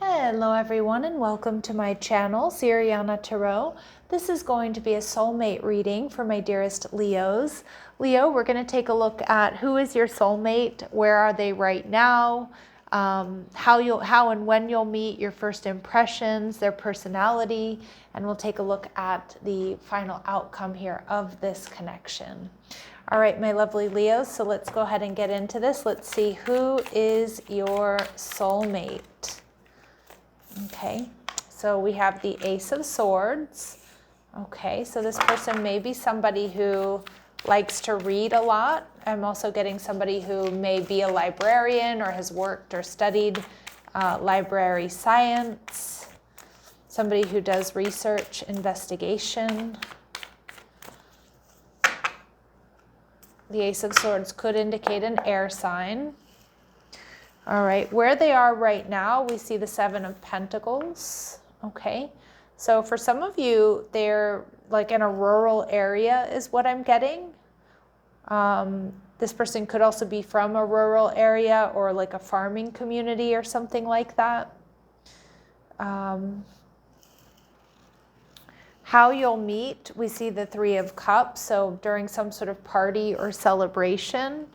Hello everyone and welcome to my channel, Siriana Tarot. This is going to be a soulmate reading for my dearest Leos. Leo, we're going to take a look at who is your soulmate, where are they right now, how and when you'll meet, your first impressions, their personality, and we'll take a look at the final outcome here of this connection. All right, my lovely Leos, so let's go ahead and get into this. Let's see who is your soulmate. Okay, so we have the Ace of Swords. Okay, so this person may be somebody who likes to read a lot. I'm also getting somebody who may be a librarian or has worked or studied library science. Somebody who does research, investigation. The Ace of Swords could indicate an air sign. All right, where they are right now, we see the Seven of Pentacles. Okay, so for some of you, they're like in a rural area is what I'm getting. This person could also be from a rural area or like a farming community or something like that. How you'll meet, we see the Three of Cups, so during some sort of party or celebration.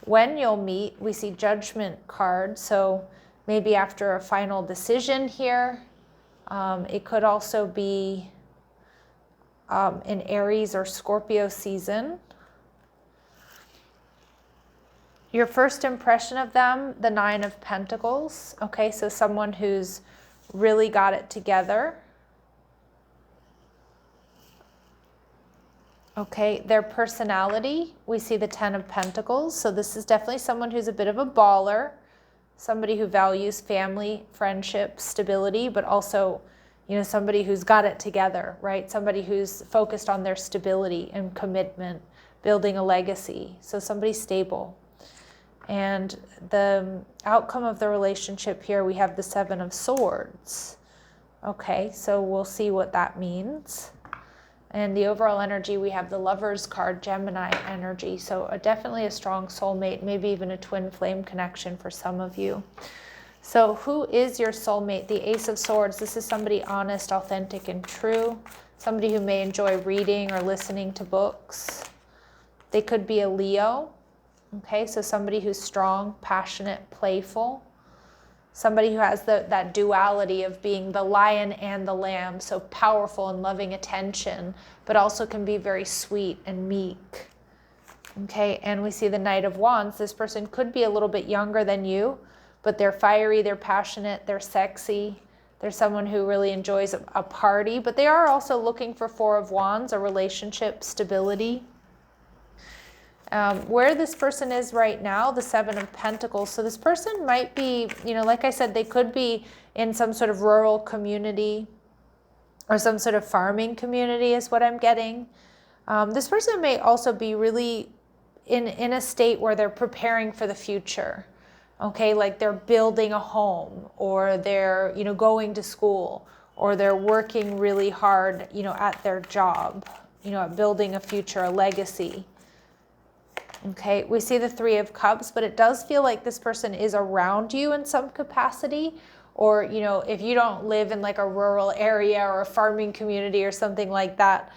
When you'll meet, we see Judgment card, so maybe after a final decision here. It could also be in Aries or Scorpio season. Your first impression of them, the Nine of Pentacles. Okay, so someone who's really got it together. Okay, their personality, we see the Ten of Pentacles. So this is definitely someone who's a bit of a baller, somebody who values family, friendship, stability, but also, you know, somebody who's got it together, right? Somebody who's focused on their stability and commitment, building a legacy. So somebody stable. And the outcome of the relationship here, we have the Seven of Swords. Okay, so we'll see what that means. And the overall energy, we have the Lovers card, Gemini energy. So definitely a strong soulmate, maybe even a twin flame connection for some of you. So who is your soulmate? The Ace of Swords. This is somebody honest, authentic, and true. Somebody who may enjoy reading or listening to books. They could be a Leo. Okay, so somebody who's strong, passionate, playful. Somebody who has that duality of being the lion and the lamb, so powerful and loving attention, but also can be very sweet and meek. Okay, and we see the Knight of Wands. This person could be a little bit younger than you, but they're fiery, they're passionate, they're sexy. They're someone who really enjoys a party, but they are also looking for Four of Wands, a relationship, stability. Where this person is right now, the Seven of Pentacles. So this person might be, you know, like I said, they could be in some sort of rural community or some sort of farming community is what I'm getting. This person may also be really in a state where they're preparing for the future. Okay, like they're building a home, or they're, you know, going to school, or they're working really hard, you know, at their job, you know, at building a future, a legacy. Okay, we see the Three of Cups, but it does feel like this person is around you in some capacity. Or, you know, if you don't live in like a rural area or a farming community or something like that,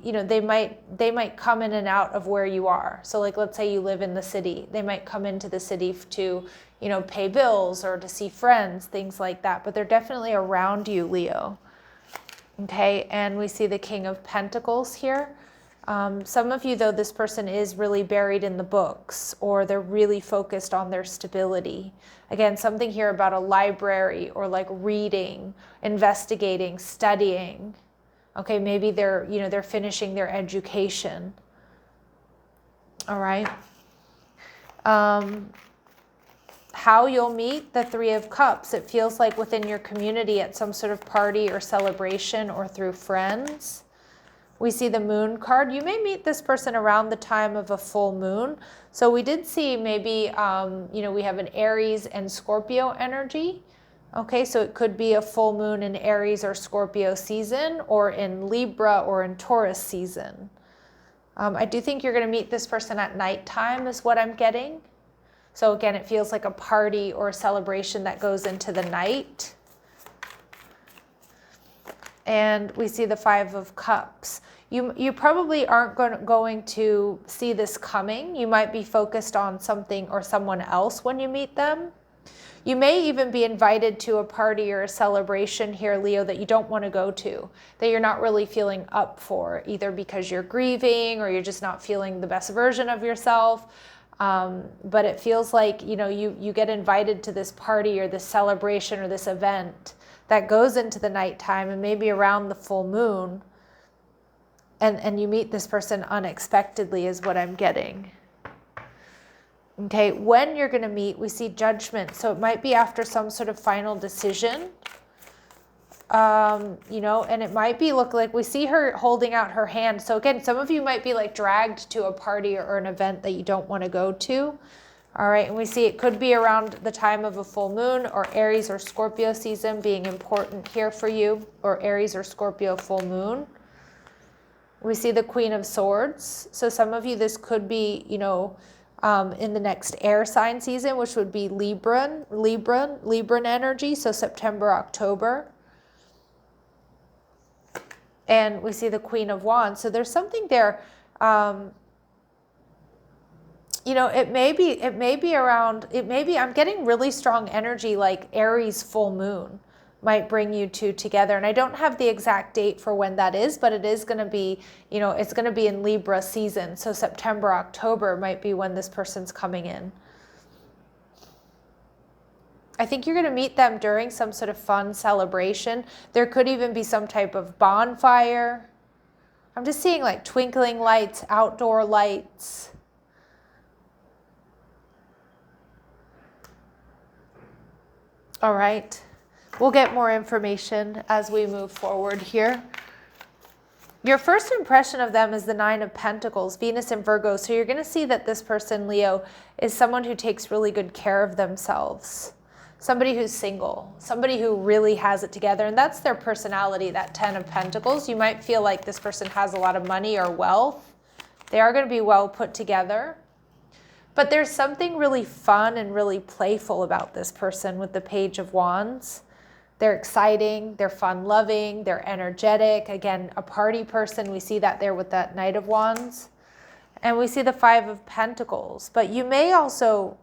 you know, they might come in and out of where you are. So like, let's say you live in the city, they might come into the city to, you know, pay bills or to see friends, things like that. But they're definitely around you, Leo. Okay, and we see the King of Pentacles here. Some of you, though, this person is really buried in the books, or they're really focused on their stability. Again, something here about a library or like reading, investigating, studying. Okay, maybe they're, you know, they're finishing their education. All right. How you'll meet, the Three of Cups. It feels like within your community at some sort of party or celebration or through friends. We see the Moon card. You may meet this person around the time of a full moon. So we did see maybe, you know, we have an Aries and Scorpio energy. Okay, so it could be a full moon in Aries or Scorpio season, or in Libra or in Taurus season. I do think you're going to meet this person at nighttime is what I'm getting. So again, it feels like a party or a celebration that goes into the night. And we see the Five of Cups. You probably aren't going to see this coming. You might be focused on something or someone else when you meet them. You may even be invited to a party or a celebration here, Leo, that you don't want to go to, that you're not really feeling up for, either because you're grieving or you're just not feeling the best version of yourself. But it feels like, you get invited to this party or this celebration or this event that goes into the nighttime and maybe around the full moon. And you meet this person unexpectedly is what I'm getting. Okay, when you're going to meet, we see Judgment. So it might be after some sort of final decision. And it might be, look like we see her holding out her hand. So again, some of you might be like dragged to a party or an event that you don't want to go to. All right, and we see it could be around the time of a full moon or Aries or Scorpio season being important here for you, or Aries or Scorpio full moon. We see the Queen of Swords. So some of you, this could be, in the next air sign season, which would be Libran energy. So September, October. And we see the Queen of Wands. So there's something there. It may be around, I'm getting really strong energy like Aries full moon might bring you two together. And I don't have the exact date for when that is, but it is going to be, it's going to be in Libra season. So September, October might be when this person's coming in. I think you're going to meet them during some sort of fun celebration. There could even be some type of bonfire. I'm just seeing like twinkling lights, outdoor lights. All right. We'll get more information as we move forward here. Your first impression of them is the Nine of Pentacles, Venus and Virgo. So you're going to see that this person, Leo, is someone who takes really good care of themselves. Somebody who's single, somebody who really has it together. And that's their personality, that Ten of Pentacles. You might feel like this person has a lot of money or wealth. They are going to be well put together. But there's something really fun and really playful about this person with the Page of Wands. They're exciting, they're fun-loving, they're energetic. Again, a party person, we see that there with that Knight of Wands. And we see the Five of Pentacles. But you may also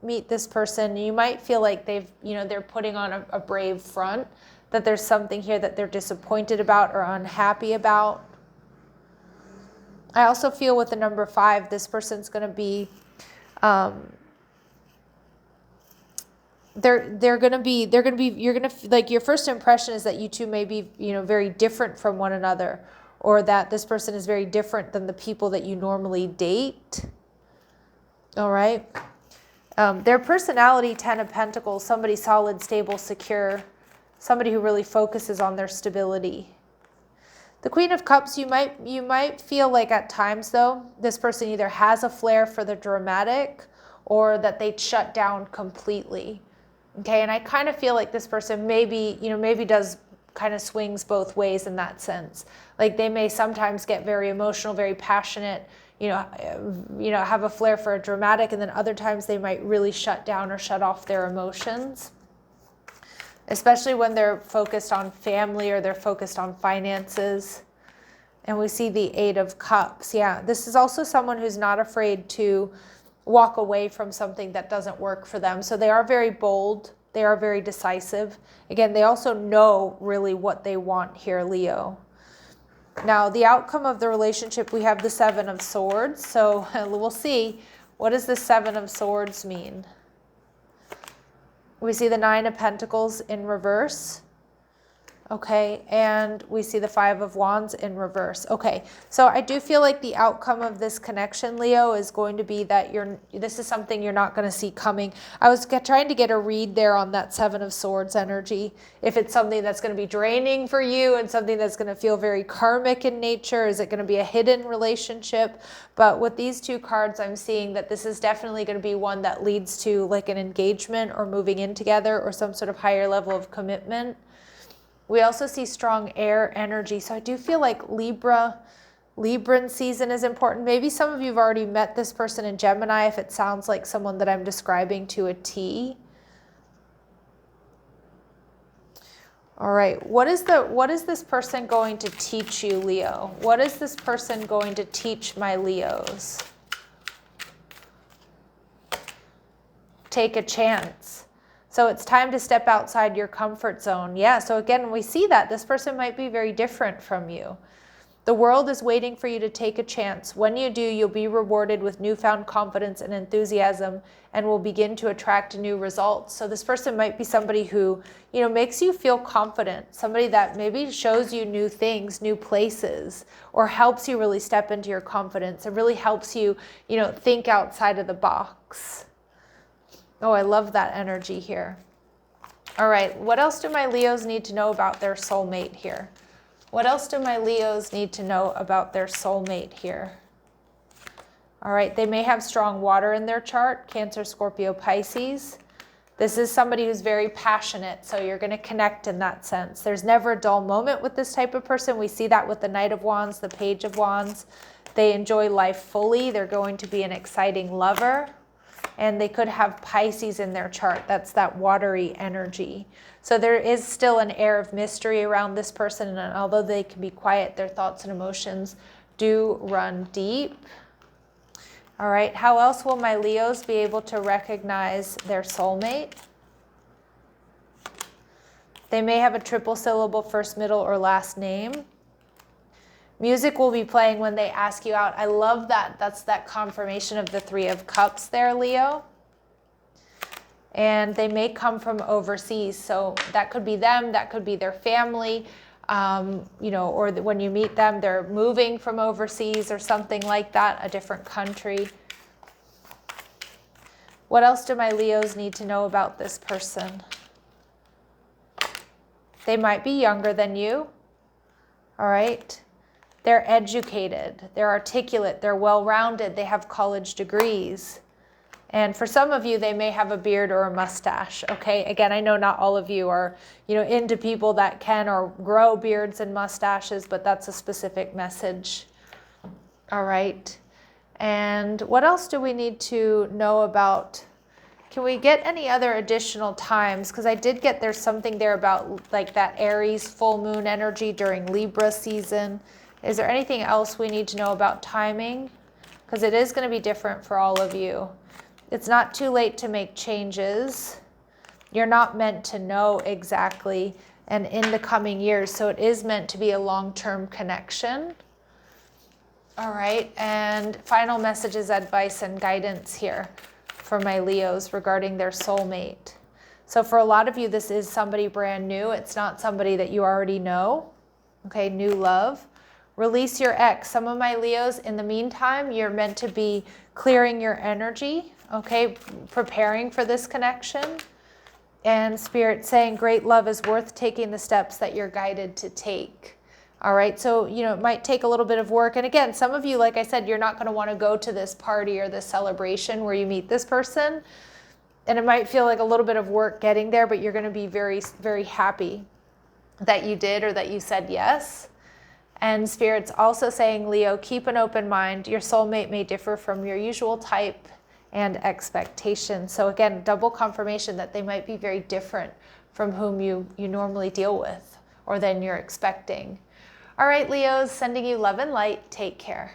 meet this person, you might feel like they're putting on a brave front, that there's something here that they're disappointed about or unhappy about. I also feel with the number 5, this person's going to be you're going to like, your first impression is that you two may be, very different from one another, or that this person is very different than the people that you normally date. All right. Their personality, Ten of Pentacles, somebody solid, stable, secure, somebody who really focuses on their stability. The Queen of Cups, you might feel like at times, though, this person either has a flair for the dramatic or that they'd shut down completely. Okay, and I kind of feel like this person maybe does kind of swings both ways in that sense. Like they may sometimes get very emotional, very passionate, have a flair for a dramatic, and then other times they might really shut down or shut off their emotions. Especially when they're focused on family or they're focused on finances. And we see the Eight of Cups. Yeah, this is also someone who's not afraid to walk away from something that doesn't work for them. So they are very bold. They are very decisive. Again, they also know really what they want here, Leo. Now, the outcome of the relationship, we have the Seven of Swords. So we'll see, what does the Seven of Swords mean? We see the Nine of Pentacles in reverse. Okay, and we see the Five of Wands in reverse. Okay, so I do feel like the outcome of this connection, Leo, is going to be that this is something you're not going to see coming. I was trying to get a read there on that Seven of Swords energy. If it's something that's going to be draining for you and something that's going to feel very karmic in nature, is it going to be a hidden relationship? But with these two cards, I'm seeing that this is definitely going to be one that leads to like an engagement or moving in together or some sort of higher level of commitment. We also see strong air energy. So I do feel like Libra Libran season is important. Maybe some of you have already met this person in Gemini if it sounds like someone that I'm describing to a T. All right, what is this person going to teach you, Leo? What is this person going to teach my Leos? Take a chance. So it's time to step outside your comfort zone. Yeah, so again, we see that this person might be very different from you. The world is waiting for you to take a chance. When you do, you'll be rewarded with newfound confidence and enthusiasm and will begin to attract new results. So this person might be somebody who, you know, makes you feel confident, somebody that maybe shows you new things, new places, or helps you really step into your confidence and really helps you, you know, think outside of the box. Oh, I love that energy here. All right, what else do my Leos need to know about their soulmate here? What else do my Leos need to know about their soulmate here? All right, they may have strong water in their chart, Cancer, Scorpio, Pisces. This is somebody who's very passionate, so you're going to connect in that sense. There's never a dull moment with this type of person. We see that with the Knight of Wands, the Page of Wands. They enjoy life fully. They're going to be an exciting lover. And they could have Pisces in their chart. That's that watery energy. So there is still an air of mystery around this person. And although they can be quiet, their thoughts and emotions do run deep. All right, how else will my Leos be able to recognize their soulmate? They may have a triple syllable first, middle, or last name. Music will be playing when they ask you out. I love that. That's that confirmation of the Three of Cups there, Leo. And they may come from overseas. So that could be them. That could be their family. You know, or when you meet them, they're moving from overseas or something like that, a different country. What else do my Leos need to know about this person? They might be younger than you. All right. They're educated, they're articulate, they're well-rounded, they have college degrees. And for some of you, they may have a beard or a mustache, okay? Again, I know not all of you are, you know, into people that can or grow beards and mustaches, but that's a specific message. All right. And what else do we need to know about? Can we get any other additional times? Because I did get there's something there about like that Aries full moon energy during Libra season. Is there anything else we need to know about timing? Because it is going to be different for all of you. It's not too late to make changes. You're not meant to know exactly and in the coming years. So it is meant to be a long-term connection. All right. And final messages, advice, and guidance here for my Leos regarding their soulmate. So for a lot of you, this is somebody brand new. It's not somebody that you already know. Okay. New love. Release your ex. Some of my Leos, in the meantime, you're meant to be clearing your energy, okay, preparing for this connection. And Spirit saying great love is worth taking the steps that you're guided to take. All right, so, you know, it might take a little bit of work. And again, some of you, like I said, you're not going to want to go to this party or this celebration where you meet this person. And it might feel like a little bit of work getting there, but you're going to be very, very happy that you did or that you said yes. And Spirit's also saying, Leo, keep an open mind. Your soulmate may differ from your usual type and expectation. So again, double confirmation that they might be very different from whom you normally deal with or than you're expecting. All right, Leos, sending you love and light. Take care.